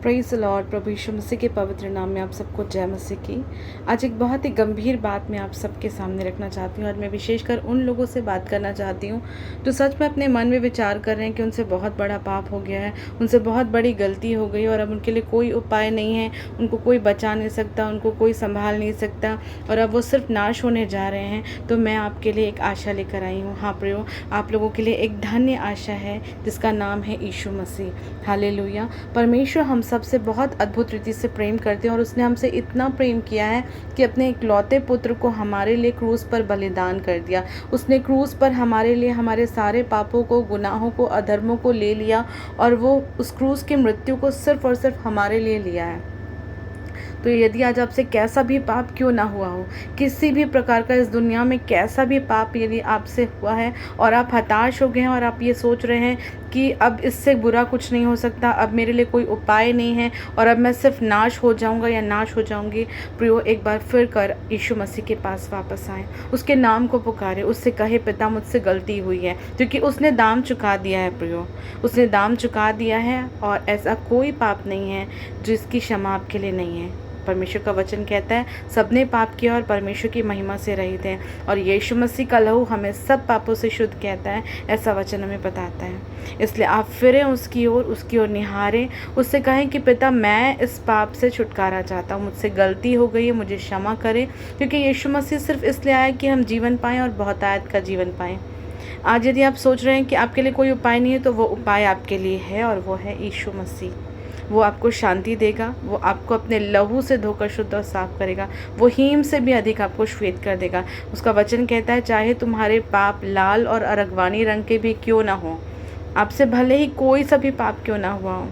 Praise the lord. प्रभु यीशु मसीह के पवित्र नाम में आप सबको जय मसीह की। आज एक बहुत ही गंभीर बात मैं आप सबके सामने रखना चाहती हूँ और मैं विशेषकर उन लोगों से बात करना चाहती हूँ जो सच में अपने मन में विचार कर रहे हैं कि उनसे बहुत बड़ा पाप हो गया है, उनसे बहुत बड़ी गलती हो गई और अब उनके लिए कोई उपाय नहीं है, उनको कोई बचा नहीं सकता, उनको कोई संभाल नहीं सकता और अब वो सिर्फ नाश होने जा रहे हैं। तो मैं आपके लिए एक आशा लेकर आई हूँ। हाँ प्रियो, आप लोगों के लिए एक धन्य आशा है जिसका नाम है यीशु मसीह। हालेलुया। परमेश्वर हम सबसे बहुत अद्भुत रीति से प्रेम करते हैं और उसने हमसे इतना प्रेम किया है कि अपने इकलौते पुत्र को हमारे लिए क्रूस पर बलिदान कर दिया। उसने क्रूस पर हमारे लिए हमारे सारे पापों को, गुनाहों को, अधर्मों को ले लिया और वो उस क्रूस की मृत्यु को सिर्फ और सिर्फ हमारे लिए लिया है। तो यदि आज आपसे कैसा भी पाप क्यों ना हुआ हो, किसी भी प्रकार का इस दुनिया में कैसा भी पाप यदि आपसे हुआ है और आप हताश हो गए हैं और आप ये सोच रहे हैं कि अब इससे बुरा कुछ नहीं हो सकता, अब मेरे लिए कोई उपाय नहीं है और अब मैं सिर्फ नाश हो जाऊंगा या नाश हो जाऊंगी, प्रियो एक बार फिर कर यीशु मसीह के पास वापस आए, उसके नाम को पुकारे, उससे कहे पिता मुझसे गलती हुई है, क्योंकि उसने दाम चुका दिया है। प्रियो, उसने दाम चुका दिया है और ऐसा कोई पाप नहीं है जिसकी क्षमा आपके लिए नहीं है। परमेश्वर का वचन कहता है सबने पाप किया और परमेश्वर की महिमा से रहित हैं और यीशु मसीह का लहू हमें सब पापों से शुद्ध कहता है, ऐसा वचन हमें बताता है। इसलिए आप फिरें उसकी ओर निहारें, उससे कहें कि पिता मैं इस पाप से छुटकारा चाहता हूँ, मुझसे गलती हो गई है, मुझे क्षमा करें, क्योंकि यीशु मसीह सिर्फ इसलिए आया कि हम जीवन पाएँ और बहुतायत का जीवन पाएँ। आज यदि आप सोच रहे हैं कि आपके लिए कोई उपाय नहीं है, तो वो उपाय आपके लिए है और वो है यीशु मसीह। वो आपको शांति देगा, वो आपको अपने लहू से धोकर शुद्ध और साफ करेगा, वो हीम से भी अधिक आपको श्वेत कर देगा। उसका वचन कहता है चाहे तुम्हारे पाप लाल और अरगवानी रंग के भी क्यों ना हो, आपसे भले ही कोई सा भी पाप क्यों ना हुआ हो।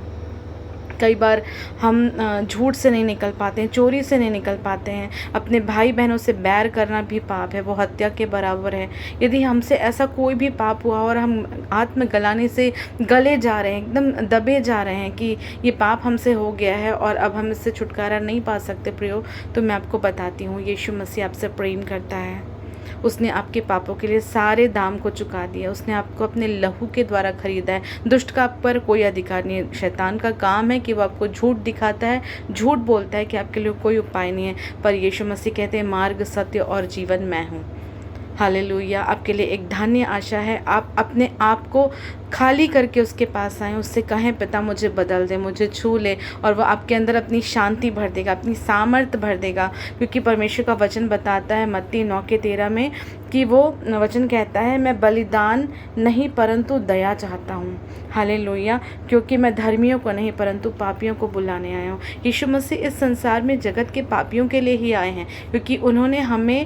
कई बार हम झूठ से नहीं निकल पाते हैं, चोरी से नहीं निकल पाते हैं, अपने भाई बहनों से बैर करना भी पाप है, वो हत्या के बराबर है। यदि हमसे ऐसा कोई भी पाप हुआ और हम आत्म गलाने से गले जा रहे हैं, एकदम दबे जा रहे हैं कि ये पाप हमसे हो गया है और अब हम इससे छुटकारा नहीं पा सकते प्रियो, तो मैं आपको बताती हूँ यीशु मसीह आपसे प्रेम करता है। उसने आपके पापों के लिए सारे दाम को चुका दिया, उसने आपको अपने लहू के द्वारा खरीदा है। दुष्ट का आप पर कोई अधिकार नहीं है। शैतान का काम है कि वो आपको झूठ दिखाता है, झूठ बोलता है कि आपके लिए कोई उपाय नहीं है, पर यीशु मसीह कहते हैं मार्ग, सत्य और जीवन मैं हूँ। हालेलुया। आपके लिए एक धन्य आशा है। आप अपने आप को खाली करके उसके पास आएँ, उससे कहें पिता मुझे बदल दे, मुझे छू ले, और वो आपके अंदर अपनी शांति भर देगा, अपनी सामर्थ्य भर देगा। क्योंकि परमेश्वर का वचन बताता है मत्ती 9:13 में कि वो वचन कहता है मैं बलिदान नहीं परंतु दया चाहता हूँ। हालेलुया। क्योंकि मैं धर्मियों को नहीं परंतु पापियों को बुलाने आया हूँ। यीशु मसीह इस संसार में जगत के पापियों के लिए ही आए हैं, क्योंकि उन्होंने हमें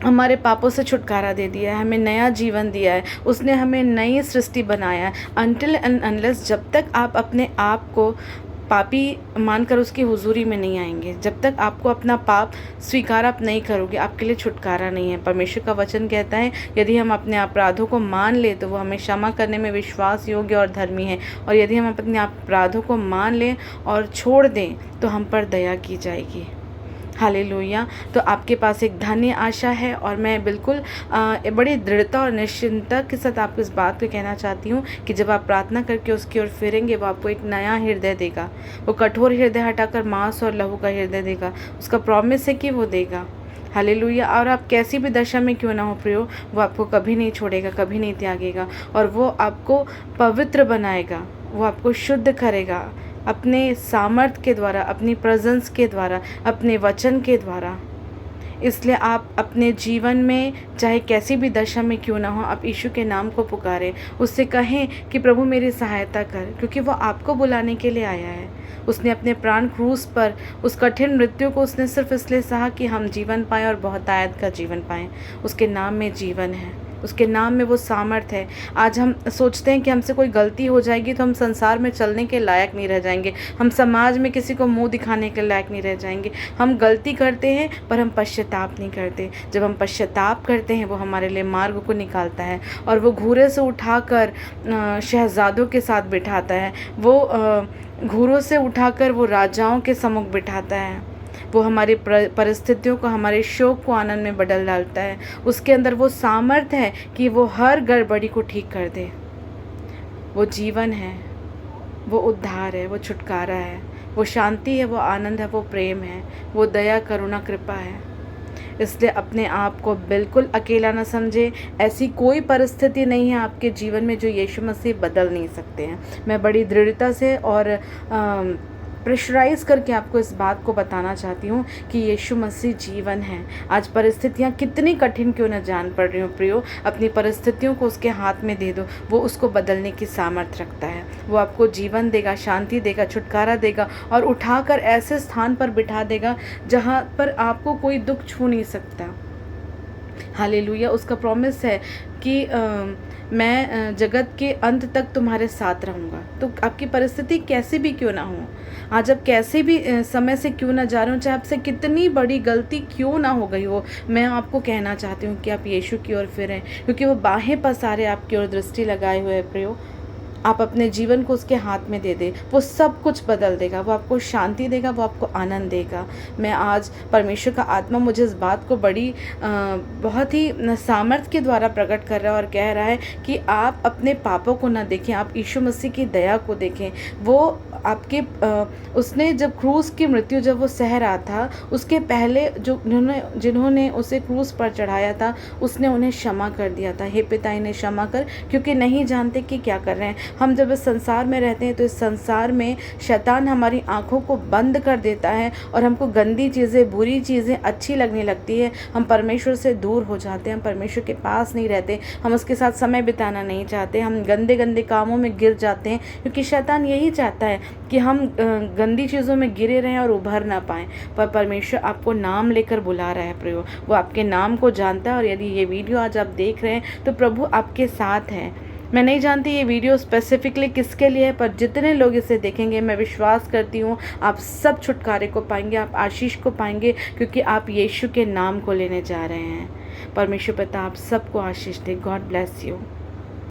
हमारे पापों से छुटकारा दे दिया है, हमें नया जीवन दिया है, उसने हमें नई सृष्टि बनाया है। अनटिल एंड अनलेस जब तक आप अपने आप को पापी मानकर उसकी हुजूरी में नहीं आएंगे, जब तक आपको अपना पाप स्वीकार आप नहीं करोगे, आपके लिए छुटकारा नहीं है। परमेश्वर का वचन कहता है यदि हम अपने अपराधों को मान ले तो वो हमें क्षमा करने में विश्वास योग्य और धर्मी है, और यदि हम अपने अपराधों को मान लें और छोड़ दें तो हम पर दया की जाएगी। हालेलुया। तो आपके पास एक धन्य आशा है और मैं बिल्कुल बड़ी दृढ़ता और निश्चिंतता के साथ आपको इस बात को कहना चाहती हूँ कि जब आप प्रार्थना करके उसकी ओर फिरेंगे, वो आपको एक नया हृदय देगा। वो कठोर हृदय हटाकर मांस और लहू का हृदय देगा। उसका प्रॉमिस है कि वो देगा। हालेलुया। और आप कैसी भी दशा में क्यों ना हो प्रियो, वो आपको कभी नहीं छोड़ेगा, कभी नहीं त्यागेगा, और वो आपको पवित्र बनाएगा, वो आपको शुद्ध करेगा अपने सामर्थ्य के द्वारा, अपनी प्रेजेंस के द्वारा, अपने वचन के द्वारा। इसलिए आप अपने जीवन में चाहे कैसी भी दशा में क्यों ना हो, आप यीशु के नाम को पुकारें, उससे कहें कि प्रभु मेरी सहायता कर, क्योंकि वो आपको बुलाने के लिए आया है। उसने अपने प्राण क्रूस पर उस कठिन मृत्यु को उसने सिर्फ इसलिए सहा कि हम जीवन पाएँ और बहुतायत का जीवन पाएँ। उसके नाम में जीवन है, उसके नाम में वो सामर्थ है। आज हम सोचते हैं कि हमसे कोई गलती हो जाएगी तो हम संसार में चलने के लायक नहीं रह जाएंगे, हम समाज में किसी को मुंह दिखाने के लायक नहीं रह जाएंगे। हम गलती करते हैं पर हम पश्चाताप नहीं करते। जब हम पश्चाताप करते हैं वो हमारे लिए मार्ग को निकालता है और वो घूरे से उठाकर शहजादों के साथ बिठाता है, वो घूरों से उठाकर वो राजाओं के सम्मुख बिठाता है। वो हमारी परिस्थितियों को, हमारे शोक को आनंद में बदल डालता है। उसके अंदर वो सामर्थ्य है कि वो हर गड़बड़ी को ठीक कर दे। वो जीवन है, वो उद्धार है, वो छुटकारा है, वो शांति है, वो आनंद है, वो प्रेम है, वो दया करुणा कृपा है। इसलिए अपने आप को बिल्कुल अकेला ना समझे। ऐसी कोई परिस्थिति नहीं है आपके जीवन में जो यीशु मसीह बदल नहीं सकते हैं। मैं बड़ी दृढ़ता से और प्रेशराइज़ करके आपको इस बात को बताना चाहती हूँ कि यीशु मसीह जीवन है। आज परिस्थितियाँ कितनी कठिन क्यों न जान पड़ रही हो प्रियो, अपनी परिस्थितियों को उसके हाथ में दे दो। वो उसको बदलने की सामर्थ्य रखता है। वो आपको जीवन देगा, शांति देगा, छुटकारा देगा और उठाकर ऐसे स्थान पर बिठा देगा जहाँ पर आपको कोई दुख छू नहीं सकता। हालेलुया। उसका प्रॉमिस है कि मैं जगत के अंत तक तुम्हारे साथ रहूँगा। तो आपकी परिस्थिति कैसी भी क्यों ना हो, आज आप कैसे भी समय से क्यों ना जा रहे हो, चाहे आपसे कितनी बड़ी गलती क्यों ना हो गई हो, मैं आपको कहना चाहती हूँ कि आप यीशु की ओर फिरें, क्योंकि वो बाहें पसारे आपकी ओर दृष्टि लगाए हुए है प्रियो। आप अपने जीवन को उसके हाथ में दे दें, वो सब कुछ बदल देगा। वो आपको शांति देगा, वो आपको आनंद देगा। मैं आज परमेश्वर का आत्मा मुझे इस बात को बड़ी बहुत ही सामर्थ्य के द्वारा प्रकट कर रहा है और कह रहा है कि आप अपने पापों को ना देखें, आप यीशु मसीह की दया को देखें। वो आपके उसने जब क्रूस की मृत्यु जब वो सह रहा था, उसके पहले जो जिन्होंने उसे क्रूस पर चढ़ाया था, उसने उन्हें क्षमा कर दिया था। हे पिता, इन्हें क्षमा कर, क्योंकि नहीं जानते कि क्या कर रहे हैं। हम जब इस संसार में रहते हैं तो इस संसार में शैतान हमारी आंखों को बंद कर देता है और हमको गंदी चीज़ें, बुरी चीज़ें अच्छी लगने लगती है। हम परमेश्वर से दूर हो जाते हैं, हम परमेश्वर के पास नहीं रहते, हम उसके साथ समय बिताना नहीं चाहते, हम गंदे गंदे कामों में गिर जाते हैं, क्योंकि शैतान यही चाहता है कि हम गंदी चीज़ों में गिरे रहें और उभर ना पाएँ। पर परमेश्वर आपको नाम लेकर बुला रहा है प्रियो। वो आपके नाम को जानता है और यदि ये वीडियो आज आप देख रहे हैं तो प्रभु आपके साथ हैं। मैं नहीं जानती ये वीडियो स्पेसिफिकली किसके लिए है, पर जितने लोग इसे देखेंगे मैं विश्वास करती हूँ आप सब छुटकारे को पाएंगे, आप आशीष को पाएंगे, क्योंकि आप यीशु के नाम को लेने जा रहे हैं। परमेश्वर पिता आप सबको आशीष दे। God bless you.